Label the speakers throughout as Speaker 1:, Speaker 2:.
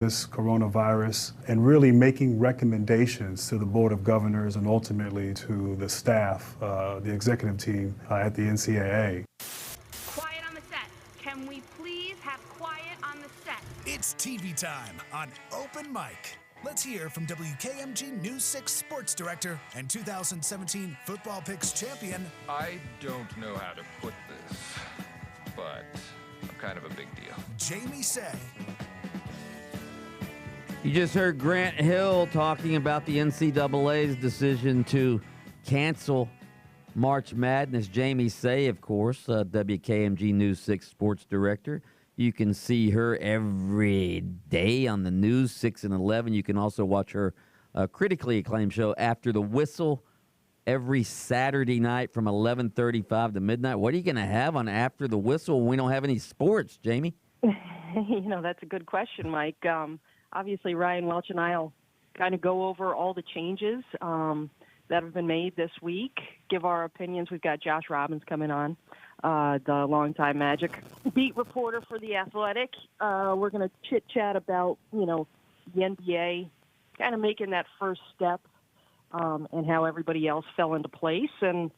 Speaker 1: this coronavirus and really making recommendations to the Board of Governors and ultimately to the staff, the executive team at the NCAA.
Speaker 2: Quiet on the set. Can we please have quiet on the set?
Speaker 3: It's TV time on Open Mic. Let's hear from WKMG News 6 sports director and 2017 Football Picks champion.
Speaker 4: I don't know how to put this, but I'm kind of a big deal.
Speaker 3: Jamie Say.
Speaker 5: You just heard Grant Hill talking about the NCAA's decision to cancel March Madness. Jamie Say, of course, WKMG News 6 sports director. You can see her every day on the news, 6 and 11. You can also watch her critically acclaimed show After the Whistle every Saturday night from 11:35 to midnight. What are you going to have on After the Whistle when we don't have any sports, Jamie?
Speaker 6: That's a good question, Mike. Obviously, Ryan Welch and I will kind of go over all the changes that have been made this week, give our opinions. We've got Josh Robbins coming on, the longtime Magic beat reporter for The Athletic. We're going to chit-chat about, the NBA kind of making that first step and how everybody else fell into place and,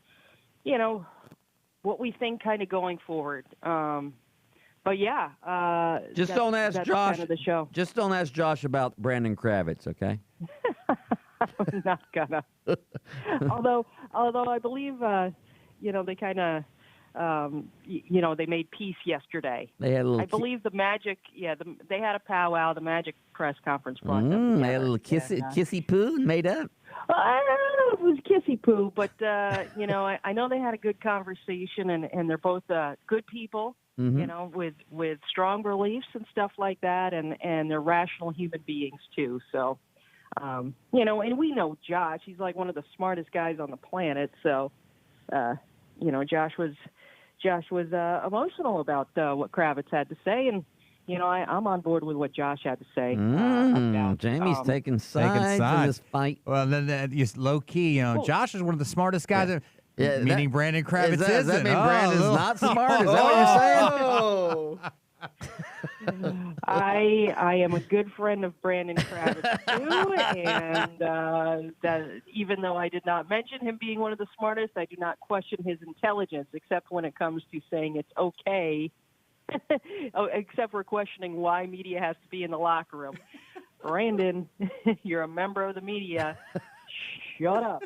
Speaker 6: what we think kind of going forward. But yeah,
Speaker 5: just don't ask Josh.
Speaker 6: Kind of the show.
Speaker 5: Just don't ask Josh about Brandon Kravitz, okay?
Speaker 6: I'm not gonna. although I believe they kind of they made peace yesterday.
Speaker 5: They had a little.
Speaker 6: I believe the Magic. Yeah, they had a powwow. The Magic press conference brought them
Speaker 5: They
Speaker 6: together.
Speaker 5: had a little kissy poo and made up.
Speaker 6: I don't know if it was kissy poo, but I know they had a good conversation, and they're both good people.
Speaker 5: Mm-hmm.
Speaker 6: With strong beliefs and stuff like that, and they're rational human beings too. So, and we know Josh. He's like one of the smartest guys on the planet. So, Josh was emotional about what Kravitz had to say, and I'm on board with what Josh had to say.
Speaker 5: Jamie's taking sides in this fight.
Speaker 7: Well, then just low key, Josh is one of the smartest guys.
Speaker 5: Yeah,
Speaker 7: meaning Brandon Kravitz isn't.
Speaker 5: Does that mean Brandon's not smart? Is that what you're saying?
Speaker 6: I am a good friend of Brandon Kravitz too, and that even though I did not mention him being one of the smartest, I do not question his intelligence, except when it comes to saying it's okay, except for questioning why media has to be in the locker room. Brandon, you're a member of the media. Shut up.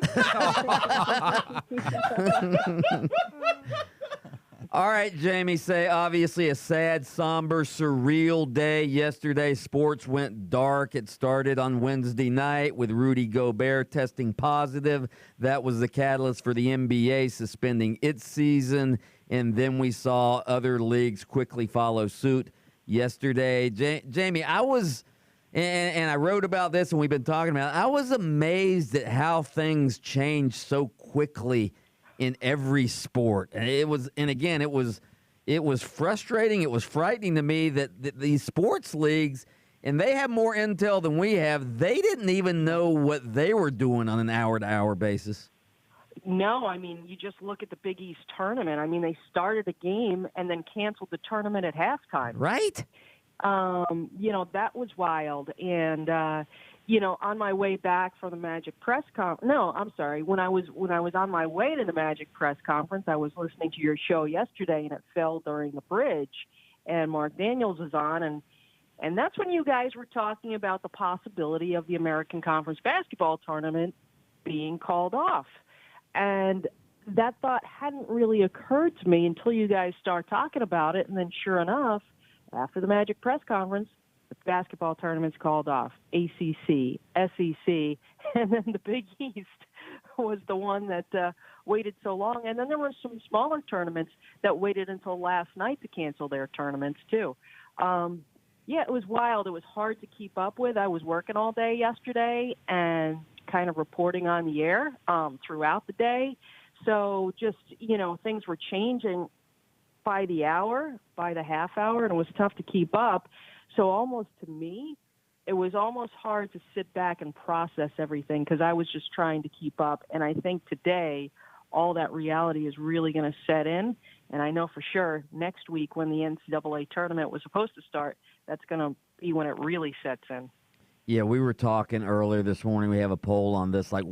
Speaker 5: All right, Jamie Say, obviously a sad, somber, surreal day yesterday. Sports went dark. It started on Wednesday night with Rudy Gobert testing positive. That was the catalyst for the NBA suspending its season. And then we saw other leagues quickly follow suit yesterday. Jamie, I was... And I wrote about this, and we've been talking about it. I was amazed at how things changed so quickly in every sport. And it was frustrating. It was frightening to me that these sports leagues, and they have more intel than we have. They didn't even know what they were doing on an hour-to-hour basis.
Speaker 6: No, you just look at the Big East tournament. They started a game and then canceled the tournament at halftime.
Speaker 5: Right?
Speaker 6: That was wild. And, on my way back from the Magic press conference, when I was on my way to the Magic press conference, I was listening to your show yesterday and it fell during the bridge and Mark Daniels was on. And that's when you guys were talking about the possibility of the American Conference basketball tournament being called off. And that thought hadn't really occurred to me until you guys start talking about it. And then sure enough, after the Magic press conference, the basketball tournament's called off. ACC, SEC, and then the Big East was the one that waited so long. And then there were some smaller tournaments that waited until last night to cancel their tournaments too. It was wild. It was hard to keep up with. I was working all day yesterday and kind of reporting on the air throughout the day. So just, things were changing by the hour, by the half hour, and it was tough to keep up. So almost to me, it was almost hard to sit back and process everything because I was just trying to keep up. And I think today, all that reality is really going to set in. And I know for sure next week when the NCAA tournament was supposed to start, that's going to be when it really sets in.
Speaker 5: Yeah, we were talking earlier this morning. We have a poll on this. Like,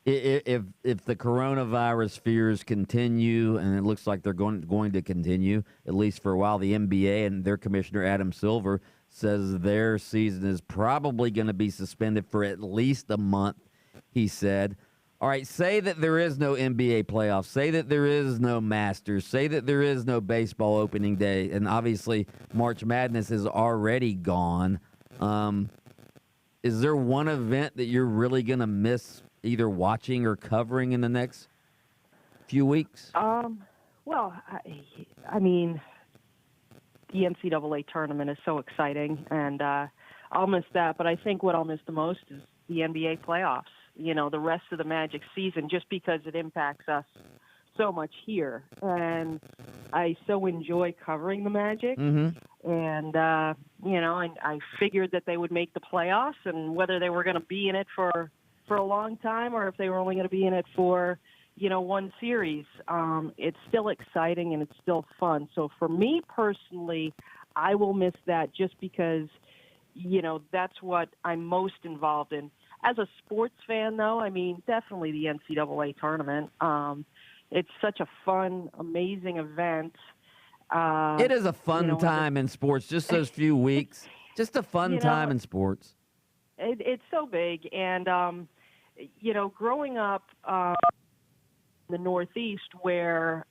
Speaker 5: if the coronavirus fears continue, and it looks like they're going to continue at least for a while, the NBA and their commissioner Adam Silver says their season is probably going to be suspended for at least a month. He said, "All right, say that there is no NBA playoffs. Say that there is no Masters. Say that there is no baseball opening day, and obviously March Madness is already gone." Is there one event that you're really going to miss either watching or covering in the next few weeks?
Speaker 6: Well, I mean, the NCAA tournament is so exciting, and I'll miss that. But I think what I'll miss the most is the NBA playoffs, the rest of the Magic season, just because it impacts us so much here. And I so enjoy covering the Magic.
Speaker 5: Mm-hmm.
Speaker 6: And, I figured that they would make the playoffs, and whether they were going to be in it for a long time or if they were only going to be in it for, one series, it's still exciting and it's still fun. So for me personally, I will miss that just because, that's what I'm most involved in. As a sports fan, though, I mean, definitely the NCAA tournament. It's such a fun, amazing event.
Speaker 5: It is a fun time in sports, just those few weeks. Just a fun time in sports.
Speaker 6: It's so big. And, growing up in the Northeast where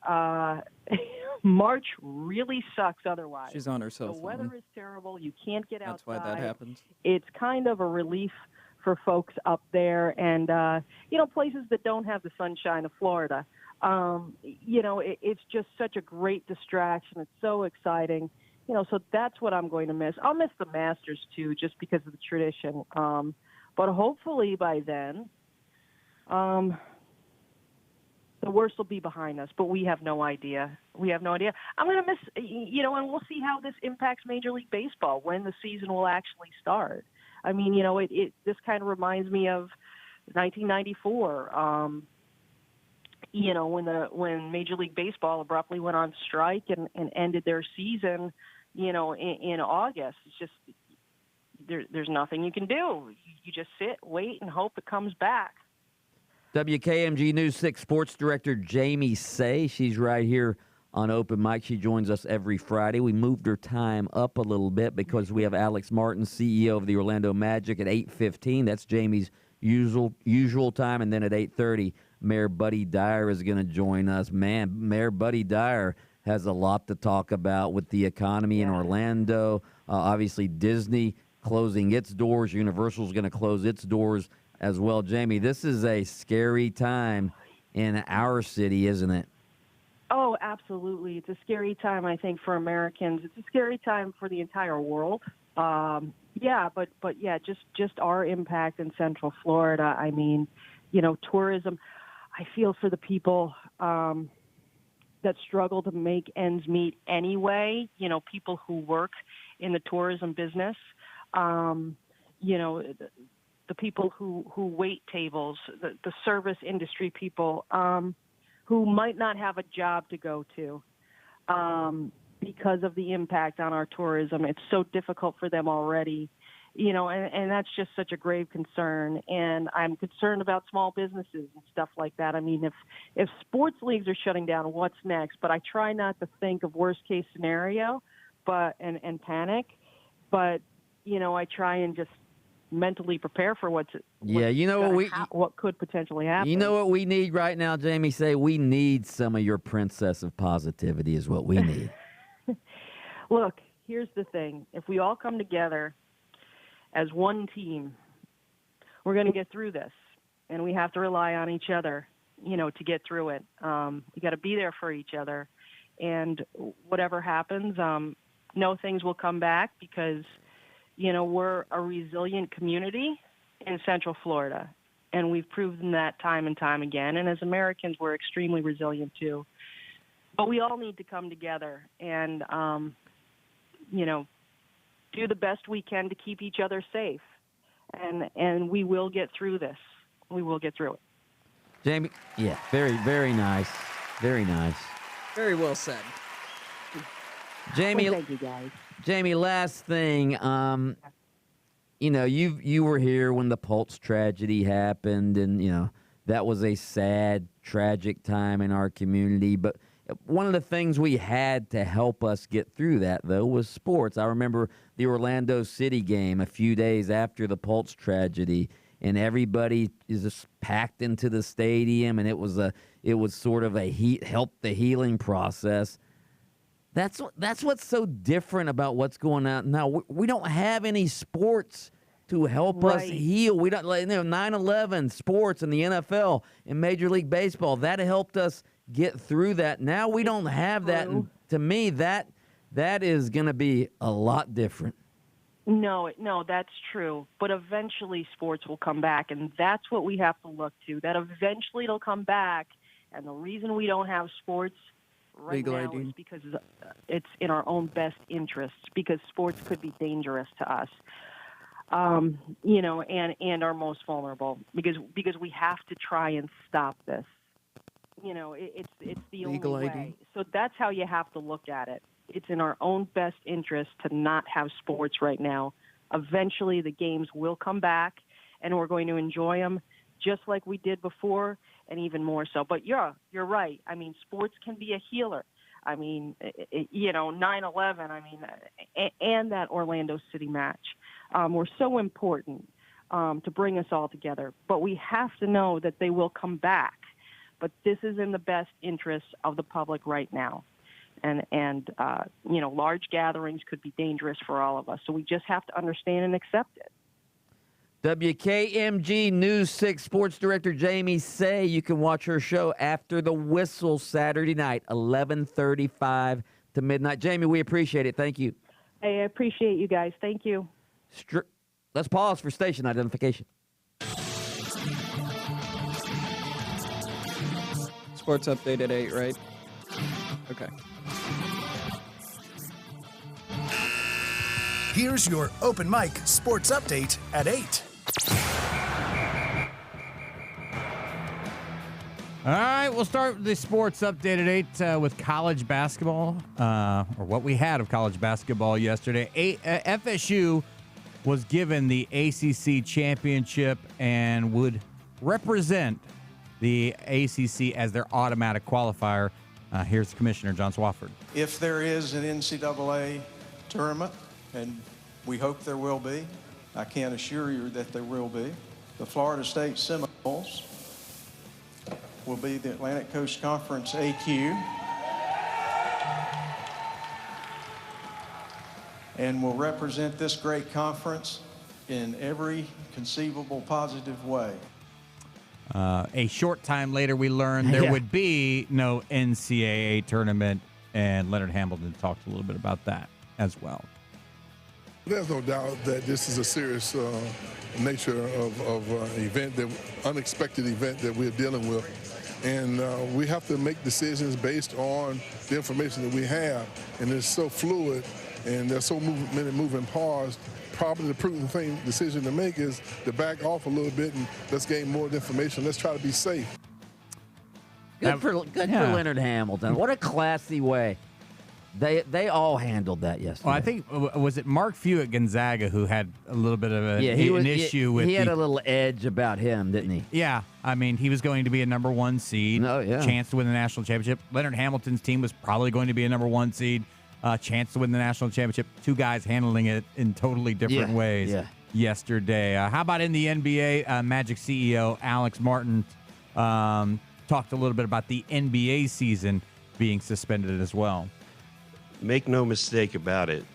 Speaker 6: March really sucks otherwise.
Speaker 8: She's on her cell phone.
Speaker 6: The weather is terrible. You can't get outside.
Speaker 8: That's why that happens.
Speaker 6: It's kind of a relief for folks up there and, places that don't have the sunshine of Florida. It's just such a great distraction. It's so exciting. So that's what I'm going to miss. I'll miss the Masters, too, just because of the tradition. But hopefully by then, the worst will be behind us, but we have no idea. I'm going to miss, and we'll see how this impacts Major League Baseball, when the season will actually start. I mean, this kind of reminds me of 1994, when Major League Baseball abruptly went on strike and ended their season, in August. It's just there's nothing you can do. You just sit, wait, and hope it comes back.
Speaker 5: WKMG News 6 Sports Director Jamie Say, she's right here on Open Mic. She joins us every Friday. We moved her time up a little bit because we have Alex Martin, CEO of the Orlando Magic, at 8:15. That's Jamie's usual time, and then at 8:30, Mayor Buddy Dyer is going to join us. Man, Mayor Buddy Dyer has a lot to talk about with the economy in Orlando. Obviously, Disney closing its doors. Universal's going to close its doors as well. Jamie, this is a scary time in our city, isn't it?
Speaker 6: Oh, absolutely. It's a scary time, I think, for Americans. It's a scary time for the entire world. But just our impact in Central Florida. I mean, tourism. I feel for the people that struggle to make ends meet anyway. People who work in the tourism business. The people who wait tables, the service industry people who might not have a job to go to because of the impact on our tourism. It's so difficult for them already, and that's just such a grave concern. And I'm concerned about small businesses and stuff like that. I mean, if sports leagues are shutting down, what's next? But I try not to think of worst case scenario, and panic. But, I try and just mentally prepare for what could potentially happen.
Speaker 5: You know what we need right now, Jamie? Say we need some of your princess of positivity is what we need.
Speaker 6: Look, here's the thing. If we all come together as one team, we're going to get through this, and we have to rely on each other, to get through it. You got to be there for each other, and whatever happens, know things will come back because we're a resilient community in Central Florida, and we've proven that time and time again. And as Americans, we're extremely resilient too. But we all need to come together and, do the best we can to keep each other safe. And we will get through this. We will get through it.
Speaker 5: Jamie, very, very nice. Very nice.
Speaker 8: Very well said.
Speaker 5: Jamie,
Speaker 6: thank you, guys.
Speaker 5: Jamie, last thing. You were here when the Pulse tragedy happened, and that was a sad, tragic time in our community. But one of the things we had to help us get through that, though, was sports. I remember the Orlando City game a few days after the Pulse tragedy, and everybody is just packed into the stadium, and it was sort of help the healing process. That's what's so different about what's going on now. We don't have any sports to help us heal. We don't 9/11 sports in the NFL and Major League Baseball that helped us get through that. Now we don't have that, and to me that is going to be a lot different.
Speaker 6: No, that's true. But eventually sports will come back, and that's what we have to look to. That eventually it'll come back, and the reason we don't have sports right now is because it's in our own best interests, because sports could be dangerous to us, and our most vulnerable, because we have to try and stop this. It's the only way. So that's how you have to look at it. It's in our own best interest to not have sports right now. Eventually the games will come back, and we're going to enjoy them just like we did before, and even more so. But you're right. I mean, sports can be a healer. I mean, 9/11, and that Orlando City match were so important to bring us all together. But we have to know that they will come back. But this is in the best interest of the public right now. And large gatherings could be dangerous for all of us. So we just have to understand and accept it.
Speaker 5: WKMG News 6 Sports Director Jamie Say. You can watch her show After the Whistle Saturday night, 11:35 to midnight. Jamie, we appreciate it. Thank you.
Speaker 6: Hey, I appreciate you guys. Thank you.
Speaker 5: Let's pause for station identification.
Speaker 8: Sports update at 8, right? Okay.
Speaker 3: Here's your open mic sports update at 8.
Speaker 7: All right, we'll start the sports update at 8 with college basketball, or what we had of college basketball yesterday. FSU was given the ACC championship and would represent the ACC as their automatic qualifier. Here's Commissioner John Swofford.
Speaker 9: If there is an NCAA tournament, and we hope there will be, I can assure you that there will be, the Florida State Seminoles will be the Atlantic Coast Conference AQ and will represent this great conference in every conceivable positive way.
Speaker 7: A short time later, we learned there would be no NCAA tournament, and Leonard Hamilton talked a little bit about that as well.
Speaker 10: There's no doubt that this is a serious nature of event, that unexpected event that we're dealing with. And we have to make decisions based on the information that we have. And it's so fluid, and there's so many moving parts. Probably the prudent decision to make is to back off a little bit and let's gain more information. Let's try to be safe.
Speaker 5: Good for Leonard Hamilton. What a classy way. They all handled that yesterday.
Speaker 7: Well, I think, was it Mark Few at Gonzaga who had a little bit of an issue with
Speaker 5: he had a little edge about him, didn't he?
Speaker 7: Yeah. I mean, he was going to be a number 1 seed, chance to win the national championship. Leonard Hamilton's team was probably going to be a number 1 seed, chance to win the national championship. Two guys handling it in totally different ways yesterday. How about in the NBA? Magic CEO Alex Martin talked a little bit about the NBA season being suspended as well.
Speaker 11: Make no mistake about it,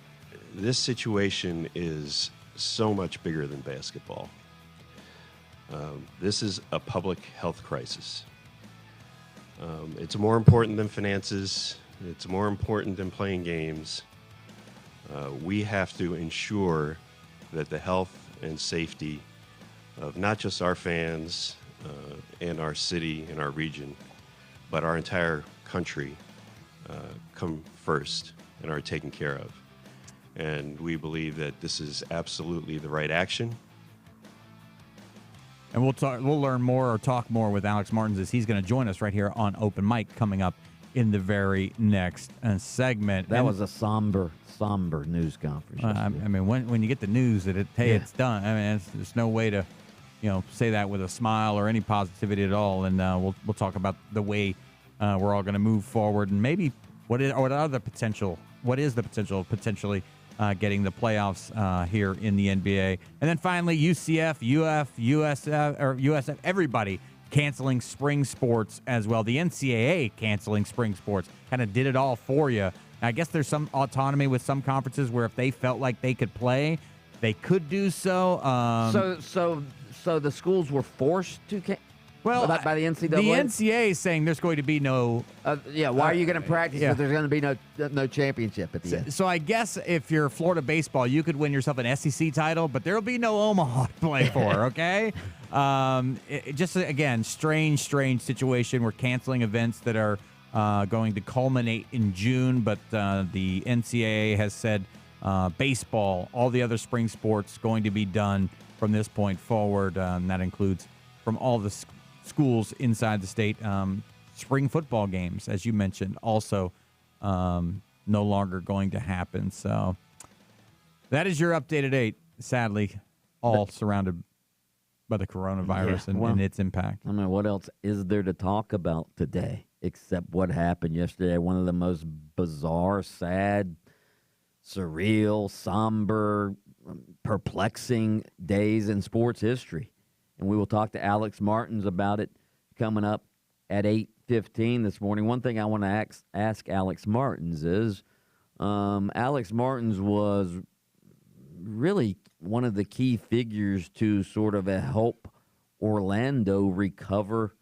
Speaker 11: this situation is so much bigger than basketball. This is a public health crisis. It's more important than finances. It's more important than playing games. We have to ensure that the health and safety of not just our fans and our city and our region, but our entire country come first and are taken care of. And we believe that this is absolutely the right action.
Speaker 7: And we'll learn more or talk more with Alex Martins as he's going to join us right here on Open Mic coming up in the very next segment.
Speaker 5: That was a somber news conference.
Speaker 7: I mean, when you get the news that it's done, I mean, there's no way to, say that with a smile or any positivity at all. And we'll talk about the way we're all going to move forward, and maybe what is the potential potentially getting the playoffs here in the NBA. And then finally, UCF, USF, everybody canceling spring sports as well. The NCAA canceling spring sports kind of did it all for you. I guess there's some autonomy with some conferences where if they felt like they could play, they could do so.
Speaker 5: So the schools were forced to by the NCAA?
Speaker 7: The NCAA is saying there's going to be no...
Speaker 5: why are you going to practice if there's going to be no championship at the end?
Speaker 7: So I guess if you're Florida baseball, you could win yourself an SEC title, but there will be no Omaha to play for, okay? Again, strange situation. We're canceling events that are going to culminate in June, but the NCAA has said baseball, all the other spring sports going to be done from this point forward. That includes from all the schools inside the state. Spring football games, as you mentioned, also no longer going to happen. So that is your updated 8, sadly, all surrounded by the coronavirus and its impact.
Speaker 5: I mean, what else is there to talk about today except what happened yesterday? One of the most bizarre, sad, surreal, somber, perplexing days in sports history. And we will talk to Alex Martins about it coming up at 8:15 this morning. One thing I want to ask Alex Martins is, Alex Martins was really one of the key figures to sort of help Orlando recover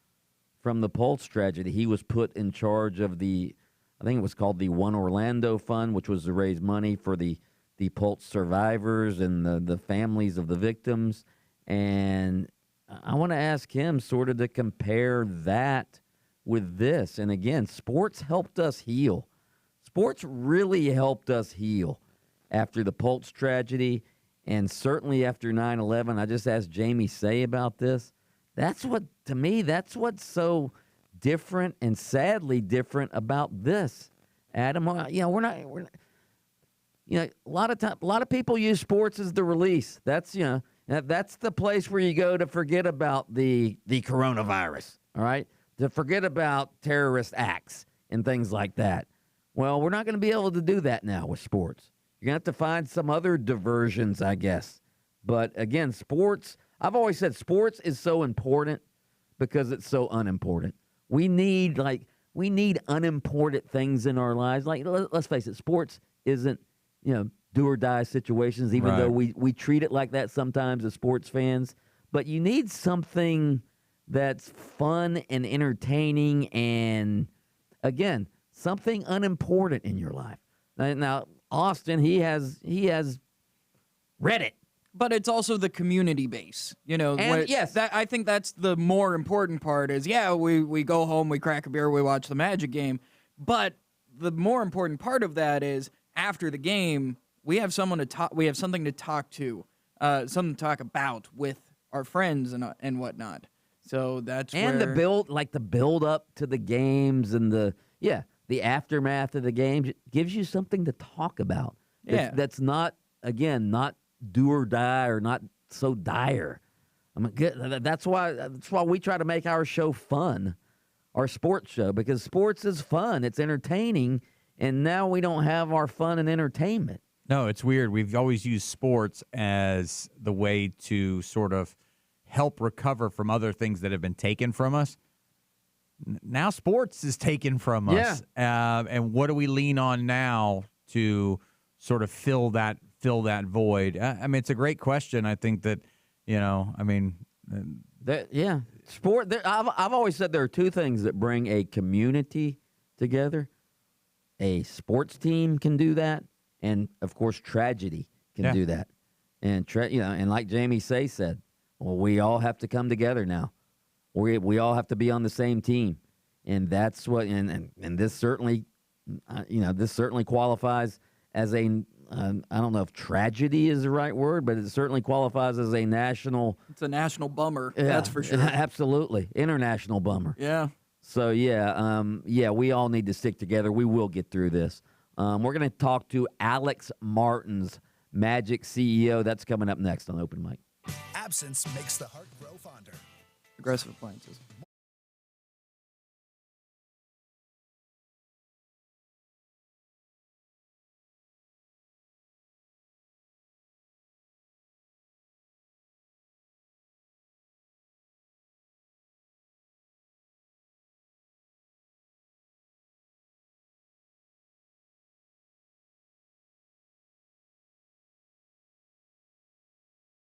Speaker 5: from the Pulse tragedy. He was put in charge of I think it was called the One Orlando Fund, which was to raise money for the Pulse survivors and the families of the victims. And I want to ask him sort of to compare that with this. And again, sports helped us heal. Sports really helped us heal after the Pulse tragedy, and certainly after 9/11. I just asked Jamie Say about this. That's what's so different and sadly different about this, Adam. We're not. A lot of people use sports as the release. That's the place where you go to forget about the coronavirus. All right, to forget about terrorist acts and things like that. Well, we're not going to be able to do that now with sports. You're going to have to find some other diversions, I guess. But again, sports, I've always said sports is so important because it's so unimportant. We need unimportant things in our lives. Like, let's face it, sports isn't, do or die situations, even though we treat it like that sometimes as sports fans. But you need something that's fun and entertaining and, again, something unimportant in your life. Now, Austin, he has Reddit.
Speaker 12: But it's also the community base,
Speaker 5: yes,
Speaker 12: I think that's the more important part. Is we go home, we crack a beer, we watch the Magic game, but the more important part of that is after the game, we have someone to talk. We have something to talk to, something to talk about with our friends and whatnot. So that's
Speaker 5: the build up to the games and the aftermath of the games gives you something to talk about. That's not do or die or not so dire. I mean, that's why we try to make our show fun, our sports show, because sports is fun. It's entertaining, and now we don't have our fun and entertainment.
Speaker 7: No, it's weird. We've always used sports as the way to sort of help recover from other things that have been taken from us. Now sports is taken from us. And what do we lean on now to sort of fill that void? I mean, it's a great question. I think that,
Speaker 5: sport. I've always said there are two things that bring a community together. A sports team can do that, and of course, tragedy can do that. And and like Jamie Say said, well, we all have to come together now. We all have to be on the same team, and that's what. And this certainly, this certainly qualifies as a. I don't know if tragedy is the right word, but it certainly qualifies as a national.
Speaker 12: It's a national bummer. That's for sure.
Speaker 5: Absolutely, international bummer.
Speaker 12: Yeah.
Speaker 5: So yeah, we all need to stick together. We will get through this. We're going to talk to Alex Martins, Magic CEO. That's coming up next on Open Mic.
Speaker 3: Absence makes the heart grow fonder.
Speaker 12: Aggressive appliances.